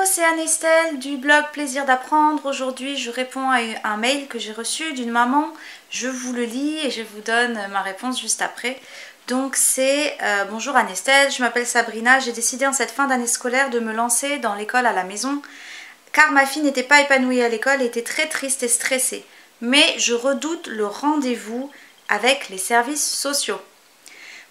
c'est Anne-Estelle du blog Plaisir d'apprendre. Aujourd'hui, je réponds à un mail que j'ai reçu d'une maman. Je vous le lis et je vous donne ma réponse juste après. Donc c'est bonjour Anne-Estelle, je m'appelle Sabrina. J'ai décidé en cette fin d'année scolaire de me lancer dans l'école à la maison car ma fille n'était pas épanouie à l'école et était très triste et stressée. Mais je redoute le rendez-vous avec les services sociaux.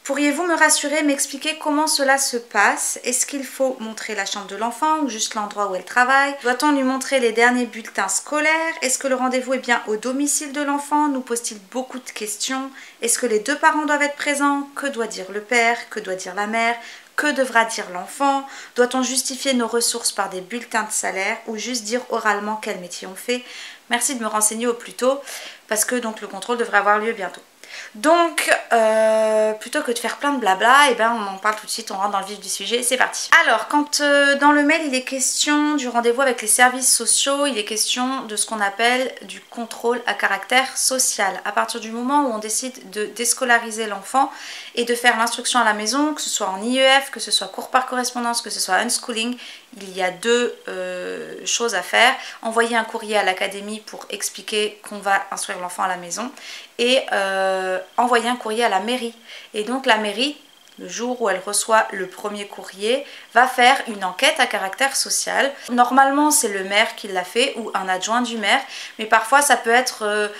Pourriez-vous me rassurer, m'expliquer comment cela se passe? Est-ce qu'il faut montrer la chambre de l'enfant ou juste l'endroit où elle travaille? Doit-on lui montrer les derniers bulletins scolaires? Est-ce que le rendez-vous est bien au domicile de l'enfant? Nous pose-t-il beaucoup de questions? Est-ce que les deux parents doivent être présents? Que doit dire le père? Que doit dire la mère? Que devra dire l'enfant? Doit-on justifier nos ressources par des bulletins de salaire ou juste dire oralement quel métier on fait? Merci de me renseigner au plus tôt parce que donc le contrôle devrait avoir lieu bientôt. Donc, plutôt que de faire plein de blabla, on en parle tout de suite, on rentre dans le vif du sujet, c'est parti. Alors, quand dans le mail il est question du rendez-vous avec les services sociaux, il est question de ce qu'on appelle du contrôle à caractère social. À partir du moment où on décide de déscolariser l'enfant et de faire l'instruction à la maison, que ce soit en IEF, que ce soit cours par correspondance, que ce soit unschooling, il y a deux choses à faire. Envoyer un courrier à l'académie pour expliquer qu'on va instruire l'enfant à la maison et envoyer un courrier à la mairie. Et donc la mairie, le jour où elle reçoit le premier courrier, va faire une enquête à caractère social. Normalement, c'est le maire qui l'a fait ou un adjoint du maire, mais parfois ça peut être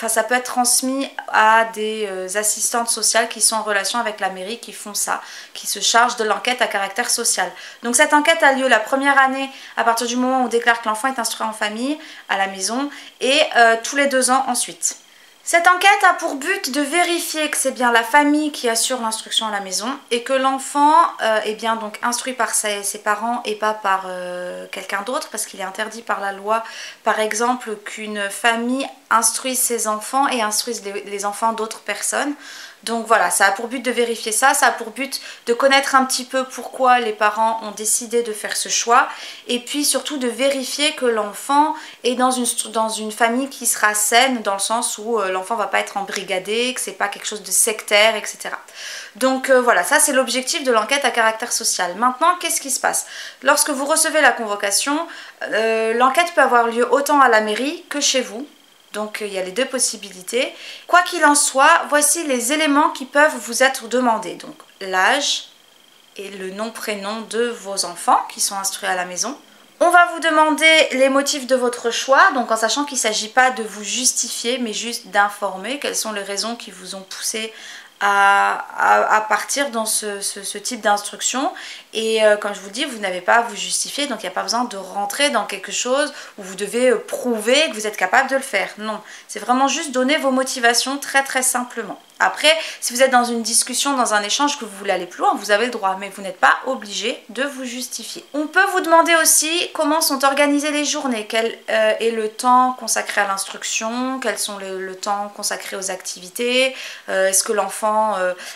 ça peut être transmis à des assistantes sociales qui sont en relation avec la mairie, qui font ça, qui se chargent de l'enquête à caractère social. Donc cette enquête a lieu la première année à partir du moment où on déclare que l'enfant est instruit en famille, à la maison, et tous les 2 ans ensuite. Cette enquête a pour but de vérifier que c'est bien la famille qui assure l'instruction à la maison et que l'enfant est bien donc instruit par ses parents et pas par quelqu'un d'autre, parce qu'il est interdit par la loi, par exemple, qu'une famille instruise ses enfants et instruise les enfants d'autres personnes. Donc voilà, ça a pour but de vérifier ça, ça a pour but de connaître un petit peu pourquoi les parents ont décidé de faire ce choix et puis surtout de vérifier que l'enfant est dans une famille qui sera saine, dans le sens où l'enfant va pas être embrigadé, que c'est pas quelque chose de sectaire, etc. Donc voilà, ça c'est l'objectif de l'enquête à caractère social. Maintenant, qu'est-ce qui se passe? Lorsque vous recevez la convocation, l'enquête peut avoir lieu autant à la mairie que chez vous. Donc il y a les deux possibilités. Quoi qu'il en soit, voici les éléments qui peuvent vous être demandés. Donc l'âge et le nom-prénom de vos enfants qui sont instruits à la maison. On va vous demander les motifs de votre choix, donc en sachant qu'il ne s'agit pas de vous justifier, mais juste d'informer quelles sont les raisons qui vous ont poussé à partir dans ce type d'instruction. Et comme je vous le dis, vous n'avez pas à vous justifier, donc il n'y a pas besoin de rentrer dans quelque chose où vous devez prouver que vous êtes capable de le faire. Non, c'est vraiment juste donner vos motivations très très simplement. Après, si vous êtes dans une discussion, dans un échange, que vous voulez aller plus loin, vous avez le droit, mais vous n'êtes pas obligé de vous justifier. On peut vous demander aussi comment sont organisées les journées, quel est le temps consacré à l'instruction, quels sont le temps consacré aux activités, est-ce que l'enfant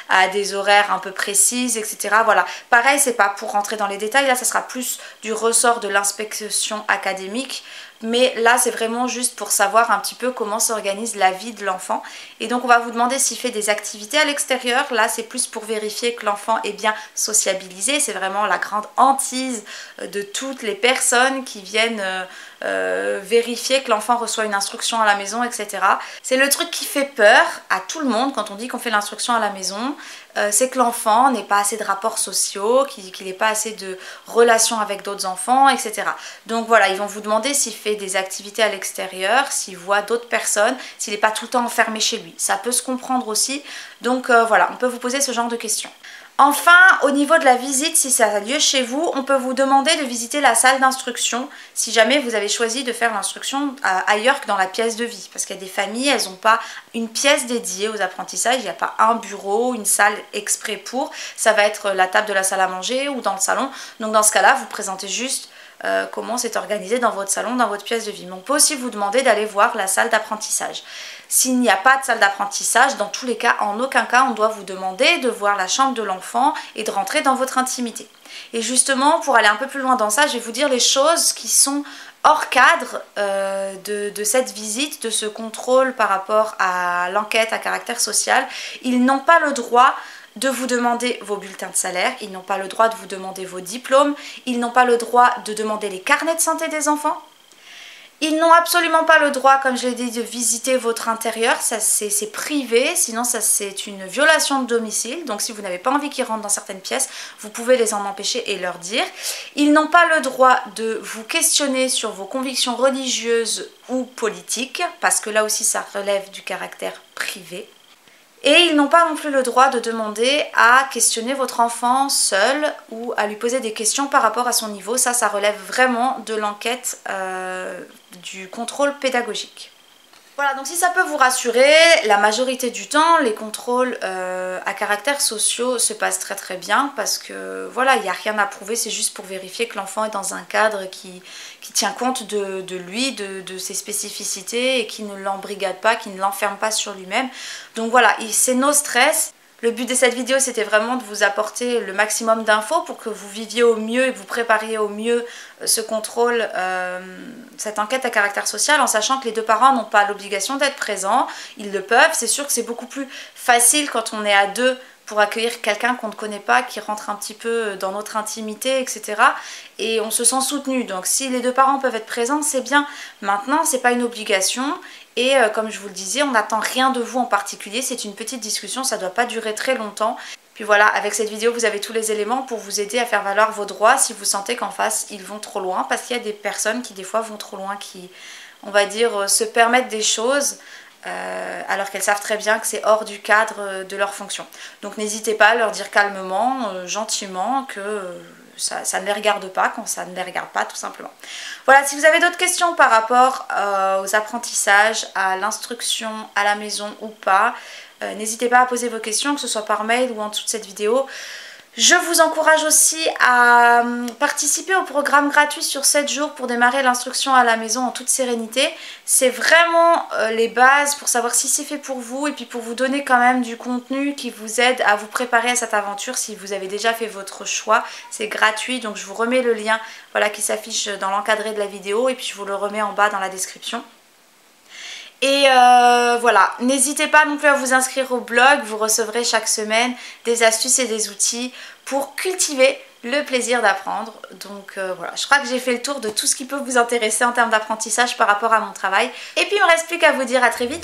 a des horaires un peu précises, etc. Voilà, pareil, c'est pas pour rentrer dans les détails, là ça sera plus du ressort de l'inspection académique. Mais là, c'est vraiment juste pour savoir un petit peu comment s'organise la vie de l'enfant. Et donc, on va vous demander s'il fait des activités à l'extérieur. Là, c'est plus pour vérifier que l'enfant est bien sociabilisé. C'est vraiment la grande hantise de toutes les personnes qui viennent vérifier que l'enfant reçoit une instruction à la maison, etc. C'est le truc qui fait peur à tout le monde quand on dit qu'on fait l'instruction à la maison. C'est que l'enfant n'ait pas assez de rapports sociaux, qu'il n'ait pas assez de relations avec d'autres enfants, etc. Donc voilà, ils vont vous demander s'il fait des activités à l'extérieur, s'il voit d'autres personnes, s'il n'est pas tout le temps enfermé chez lui. Ça peut se comprendre aussi. Donc voilà, on peut vous poser ce genre de questions. Enfin, au niveau de la visite, si ça a lieu chez vous, on peut vous demander de visiter la salle d'instruction si jamais vous avez choisi de faire l'instruction ailleurs que dans la pièce de vie. Parce qu'il y a des familles, elles n'ont pas une pièce dédiée aux apprentissages, il n'y a pas un bureau, une salle exprès pour. Ça va être la table de la salle à manger ou dans le salon. Donc dans ce cas-là, vous présentez juste comment c'est organisé dans votre salon, dans votre pièce de vie. Mais on peut aussi vous demander d'aller voir la salle d'apprentissage. S'il n'y a pas de salle d'apprentissage, dans tous les cas, en aucun cas, on doit vous demander de voir la chambre de l'enfant et de rentrer dans votre intimité. Et justement, pour aller un peu plus loin dans ça, je vais vous dire les choses qui sont hors cadre de cette visite, de ce contrôle par rapport à l'enquête à caractère social. Ils n'ont pas le droit de vous demander vos bulletins de salaire, ils n'ont pas le droit de vous demander vos diplômes, ils n'ont pas le droit de demander les carnets de santé des enfants. Ils n'ont absolument pas le droit, comme je l'ai dit, de visiter votre intérieur, ça c'est privé, sinon ça c'est une violation de domicile. Donc si vous n'avez pas envie qu'ils rentrent dans certaines pièces, vous pouvez les en empêcher et leur dire. Ils n'ont pas le droit de vous questionner sur vos convictions religieuses ou politiques, parce que là aussi ça relève du caractère privé. Et ils n'ont pas non plus le droit de demander à questionner votre enfant seul ou à lui poser des questions par rapport à son niveau. Ça relève vraiment de l'enquête du contrôle pédagogique. Voilà, donc si ça peut vous rassurer, la majorité du temps, les contrôles à caractère sociaux se passent très très bien parce que voilà, il n'y a rien à prouver, c'est juste pour vérifier que l'enfant est dans un cadre qui tient compte de lui, de ses spécificités et qui ne l'embrigade pas, qui ne l'enferme pas sur lui-même. Donc voilà, c'est no stress. Le but de cette vidéo, c'était vraiment de vous apporter le maximum d'infos pour que vous viviez au mieux et que vous prépariez au mieux ce contrôle, cette enquête à caractère social, en sachant que les deux parents n'ont pas l'obligation d'être présents. Ils le peuvent. C'est sûr que c'est beaucoup plus facile quand on est à deux pour accueillir quelqu'un qu'on ne connaît pas, qui rentre un petit peu dans notre intimité, etc. Et on se sent soutenu. Donc si les deux parents peuvent être présents, c'est bien. Maintenant, c'est pas une obligation. Et comme je vous le disais, on n'attend rien de vous en particulier, c'est une petite discussion, ça ne doit pas durer très longtemps. Puis voilà, avec cette vidéo, vous avez tous les éléments pour vous aider à faire valoir vos droits si vous sentez qu'en face, ils vont trop loin. Parce qu'il y a des personnes qui, des fois, vont trop loin, qui, on va dire, se permettent des choses alors qu'elles savent très bien que c'est hors du cadre de leur fonction. Donc n'hésitez pas à leur dire calmement, gentiment, que ça ne les regarde pas, quand ça ne les regarde pas tout simplement. Voilà, si vous avez d'autres questions par rapport aux apprentissages, à l'instruction à la maison ou pas, n'hésitez pas à poser vos questions, que ce soit par mail ou en dessous de cette vidéo. Je vous encourage aussi à participer au programme gratuit sur 7 jours pour démarrer l'instruction à la maison en toute sérénité. C'est vraiment les bases pour savoir si c'est fait pour vous et puis pour vous donner quand même du contenu qui vous aide à vous préparer à cette aventure si vous avez déjà fait votre choix. C'est gratuit, donc je vous remets le lien voilà, qui s'affiche dans l'encadré de la vidéo et puis je vous le remets en bas dans la description. Et voilà, n'hésitez pas non plus à vous inscrire au blog, vous recevrez chaque semaine des astuces et des outils pour cultiver le plaisir d'apprendre. Donc voilà, je crois que j'ai fait le tour de tout ce qui peut vous intéresser en termes d'apprentissage par rapport à mon travail. Et puis il ne me reste plus qu'à vous dire à très vite